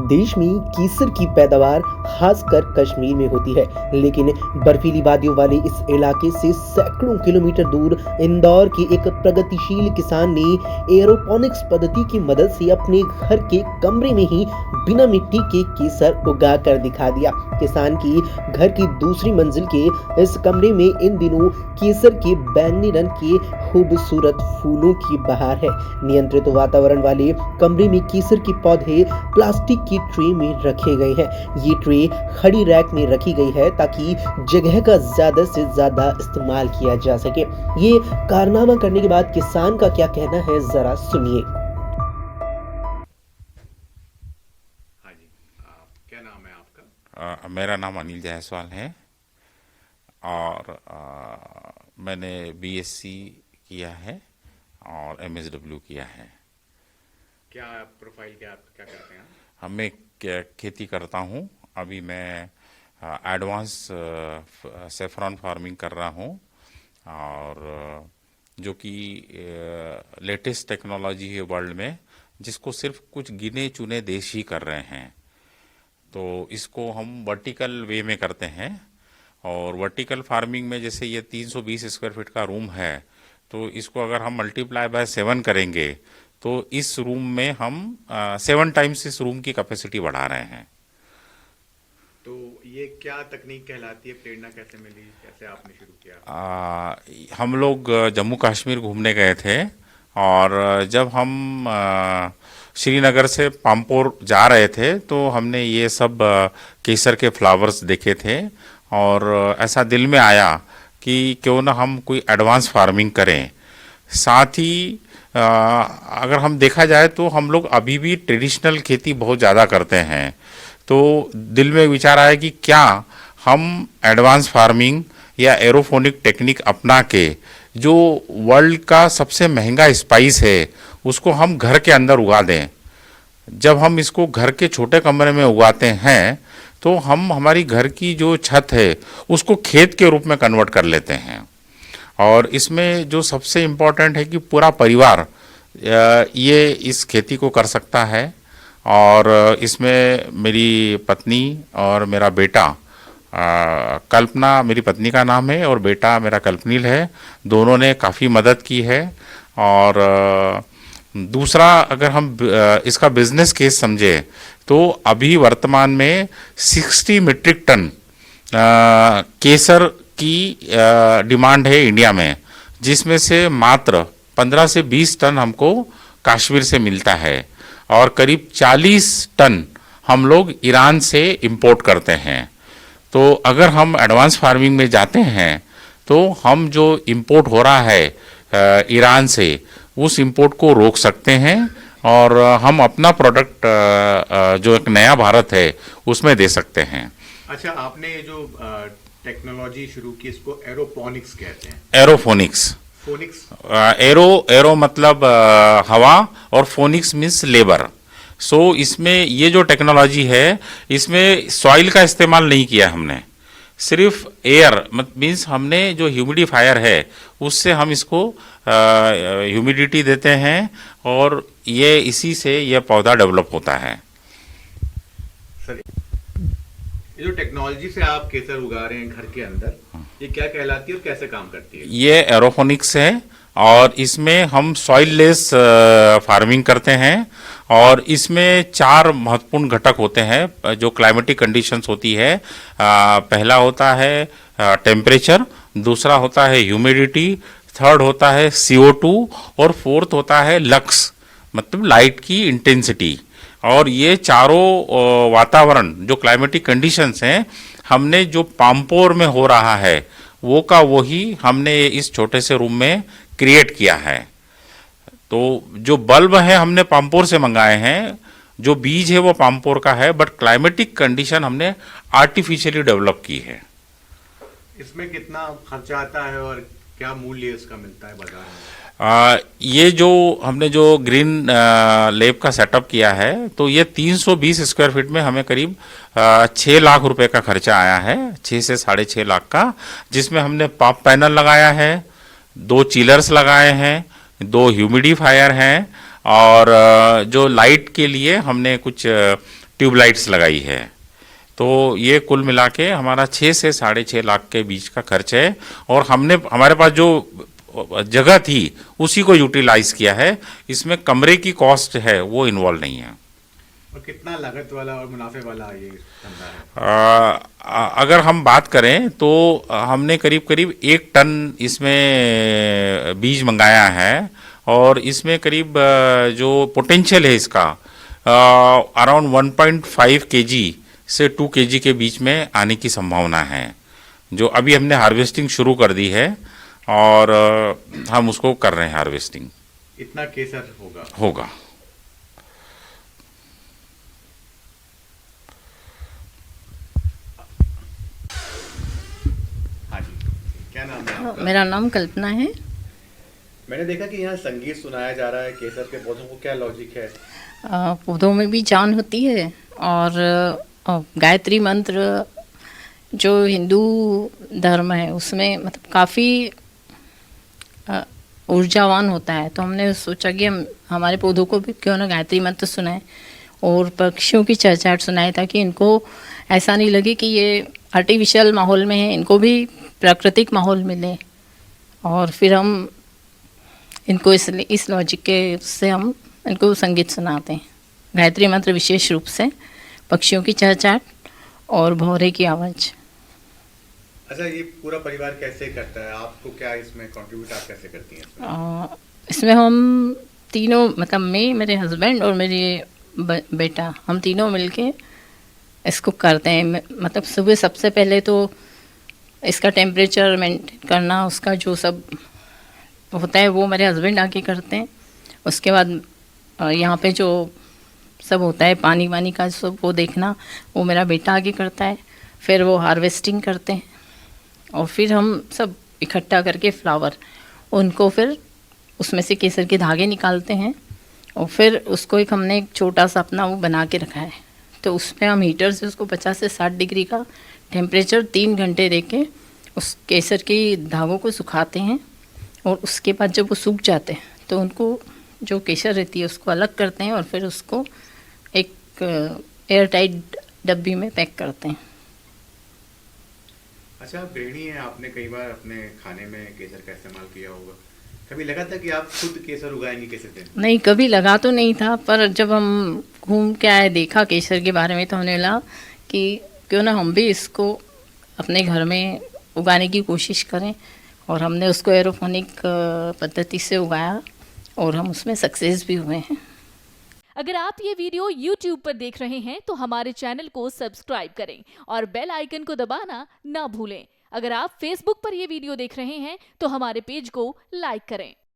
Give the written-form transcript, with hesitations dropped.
देश में केसर की पैदावार खासकर कश्मीर में होती है, लेकिन बर्फीली वादियों वाले इस इलाके से सैकड़ों किलोमीटर दूर इंदौर के एक प्रगतिशील किसान ने एरोपोनिक्स पद्धति की मदद से अपने घर के कमरे में ही बिना मिट्टी के केसर उगा कर दिखा दिया। किसान की घर की दूसरी मंजिल के इस कमरे में इन दिनों केसर के बैंगनी रंग के खूबसूरत फूलों की बहार है। नियंत्रित वातावरण वाले कमरे में केसर के पौधे प्लास्टिक की ट्रे में रखे गए हैं। ये ट्रे खड़ी रैक में रखी गई है ताकि जगह का ज्यादा से ज्यादा इस्तेमाल किया जा सके। ये कारनामा करने के बाद किसान का क्या कहना है, जरा सुनिए। हाँ जी, क्या नाम है आपका? मेरा नाम अनिल जायसवाल है और मैंने बीएससी किया है और एमएसडब्ल्यू किया है। क्या प्रोफाइल क्या आप क्या करते हैं? मैं खेती करता हूँ। अभी मैं एडवांस सेफ्रॉन फार्मिंग कर रहा हूँ और जो कि लेटेस्ट टेक्नोलॉजी है वर्ल्ड में, जिसको सिर्फ कुछ गिने चुने देश ही कर रहे हैं। तो इसको हम वर्टिकल वे में करते हैं और वर्टिकल फार्मिंग में जैसे ये 320 स्क्वायर फीट का रूम है, तो इसको अगर हम मल्टीप्लाई बाय 7 करेंगे तो इस रूम में हम 7 टाइम्स इस रूम की कैपेसिटी बढ़ा रहे हैं। तो ये क्या तकनीक कहलाती है? प्रेरणा कैसे मिली? कैसे आपने शुरू किया? हम लोग जम्मू कश्मीर घूमने गए थे और जब हम श्रीनगर से पामपोर जा रहे थे तो हमने ये सब केसर के फ्लावर्स देखे थे और ऐसा दिल में आया कि क्यों ना हम कोई एडवांस फार्मिंग करें। साथ ही अगर हम देखा जाए तो हम लोग अभी भी ट्रेडिशनल खेती बहुत ज़्यादा करते हैं, तो दिल में विचार आया कि क्या हम एडवांस फार्मिंग या एरोफोनिक टेक्निक अपना के जो वर्ल्ड का सबसे महंगा स्पाइस है उसको हम घर के अंदर उगा दें। जब हम इसको घर के छोटे कमरे में उगाते हैं तो हम हमारी घर की जो छत है उसको खेत के रूप में कन्वर्ट कर लेते हैं। और इसमें जो सबसे इम्पोर्टेंट है कि पूरा परिवार ये इस खेती को कर सकता है और इसमें मेरी पत्नी और मेरा बेटा कल्पना मेरी पत्नी का नाम है और बेटा मेरा कल्पनील है, दोनों ने काफ़ी मदद की है। और दूसरा, अगर हम इसका बिजनेस केस समझे तो अभी वर्तमान में 60 मीट्रिक टन केसर की डिमांड है इंडिया में, जिसमें से मात्र 15 से 20 टन हमको कश्मीर से मिलता है और करीब 40 टन हम लोग ईरान से इंपोर्ट करते हैं। तो अगर हम एडवांस फार्मिंग में जाते हैं तो हम जो इंपोर्ट हो रहा है ईरान से, उस इंपोर्ट को रोक सकते हैं और हम अपना प्रोडक्ट जो एक नया भारत है उसमें दे सकते हैं। अच्छा, आपने ये जो टेक्नोलॉजी शुरू की इसको एरोपोनिक्स कहते हैं। एरोफोनिक्स। फोनिक्स? एरो मतलब हवा और फोनिक्स मीन्स लेबर। सो इसमें ये जो टेक्नोलॉजी है इसमें सॉइल का इस्तेमाल नहीं किया हमने, सिर्फ एयर मीन्स हमने जो ह्यूमिडिफायर है उससे हम इसको ह्यूमिडिटी देते हैं और ये इसी से ये पौधा डेवलप होता है। सर, ये जो टेक्नोलॉजी से आप केसर उगा रहे हैं घर के अंदर, ये क्या कहलाती है और कैसे काम करती है? ये एरोफोनिक्स है और इसमें हम सॉइल लेस फार्मिंग करते हैं और इसमें 4 महत्वपूर्ण घटक होते हैं जो क्लाइमेटिक कंडीशंस होती है। पहला होता है टेम्परेचर, दूसरा होता है ह्यूमिडिटी, थर्ड होता है CO2 और फोर्थ होता है लक्स मतलब लाइट की इंटेंसिटी। और ये चारों वातावरण जो क्लाइमेटिक कंडीशंस हैं, हमने जो पामपोर में हो रहा है वो का वही हमने इस छोटे से रूम में क्रिएट किया है। तो जो बल्ब है हमने पामपोर से मंगाए हैं, जो बीज है वो पामपोर का है, बट क्लाइमेटिक कंडीशन हमने आर्टिफिशियली डेवलप की है। इसमें कितना खर्चा आता है और क्या मूल्य इसका मिलता है बाजार में? ये जो हमने जो ग्रीन लैब का सेटअप किया है तो ये 320 स्क्वायर फीट में हमें करीब 6 लाख रुपए का खर्चा आया है, 6 से 6.5 लाख का, जिसमें हमने पॉप पैनल लगाया है, 2 चिलर्स लगाए हैं, 2 ह्यूमिडिफायर हैं और जो लाइट के लिए हमने कुछ ट्यूबलाइट्स लगाई है। तो ये कुल मिला के हमारा 6 से 6.5 लाख के बीच का खर्च है, और हमने हमारे पास जो जगह थी उसी को यूटिलाइज किया है। इसमें कमरे की कॉस्ट है वो इन्वॉल्व नहीं है। और कितना लागत वाला और मुनाफे वाला ये धंधा है? अगर हम बात करें तो हमने करीब करीब 1 टन इसमें बीज मंगाया है, और इसमें करीब जो पोटेंशियल है इसका अराउंड 1.5 केजी से 2 केजी के बीच में आने की संभावना है, जो अभी हमने हार्वेस्टिंग शुरू कर दी है, और हम उसको कर रहे हैं हार्वेस्टिंग। इतना केसर होगा। हाँ जी, क्या नाम है आपका? मेरा नाम कल्पना है। मैंने देखा कि यहाँ संगीत सुनाया जा रहा है केसर के पौधों को, क्या लॉजिक है? पौधों में भी जान होती है, और गायत्री मंत्र जो हिंदू धर्म है उसमें मतलब काफ़ी ऊर्जावान होता है। तो हमने सोचा कि हम हमारे पौधों को भी क्यों ना गायत्री मंत्र सुनाएं और पक्षियों की चहचहाट सुनाएं, ताकि इनको ऐसा नहीं लगे कि ये आर्टिफिशियल माहौल में है, इनको भी प्राकृतिक माहौल मिले। और फिर हम इनको इसलिए इस लॉजिक के से हम इनको संगीत सुनाते हैं। गायत्री मंत्र विशेष रूप से पक्षियों की चहचहाट और भौरे की आवाज़। अच्छा, ये पूरा परिवार कैसे करता है? आपको क्या इसमें कंट्रीब्यूट आप कैसे करती हैं इसमें हम तीनों, मतलब मैं, मेरे हस्बैंड और मेरे बेटा, हम तीनों मिलके इसको करते हैं। मतलब सुबह सबसे पहले तो इसका टेम्परेचर मेंटेन करना, उसका जो सब होता है वो मेरे हस्बैंड आके करते हैं। उसके बाद यहाँ पे जो सब होता है पानी वानी का सब वो देखना, वो मेरा बेटा आगे करता है। फिर वो हार्वेस्टिंग करते हैं, और फिर हम सब इकट्ठा करके फ्लावर, उनको फिर उसमें से केसर के धागे निकालते हैं, और फिर उसको हमने एक छोटा सा अपना वो बना के रखा है। तो उसमें हम हीटर से उसको 50 से 60 डिग्री का टेम्परेचर 3 घंटे दे के उस केसर के धागों को सुखाते हैं। और उसके बाद जब वो सूख जाते हैं तो उनको जो केसर रहती है उसको अलग करते हैं, और फिर उसको एक एयर टाइट डब्बी में पैक करते हैं। अच्छा, आप गृहिणी हैं, आपने कई बार अपने खाने में केसर का इस्तेमाल किया होगा। कभी लगा था कि आप खुद केसर उगाएंगी केसर से? नहीं, कभी लगा तो नहीं था, पर जब हम घूम के आए, देखा केसर के बारे में, तो हमने लगा कि क्यों ना हम भी इसको अपने घर में उगाने की कोशिश करें। और हमने उसको एरोपोनिक पद्धति से उगाया, और हम उसमें सक्सेस भी हुए हैं। अगर आप ये वीडियो YouTube पर देख रहे हैं तो हमारे चैनल को सब्सक्राइब करें और बेल आइकन को दबाना ना भूलें। अगर आप Facebook पर ये वीडियो देख रहे हैं तो हमारे पेज को लाइक करें।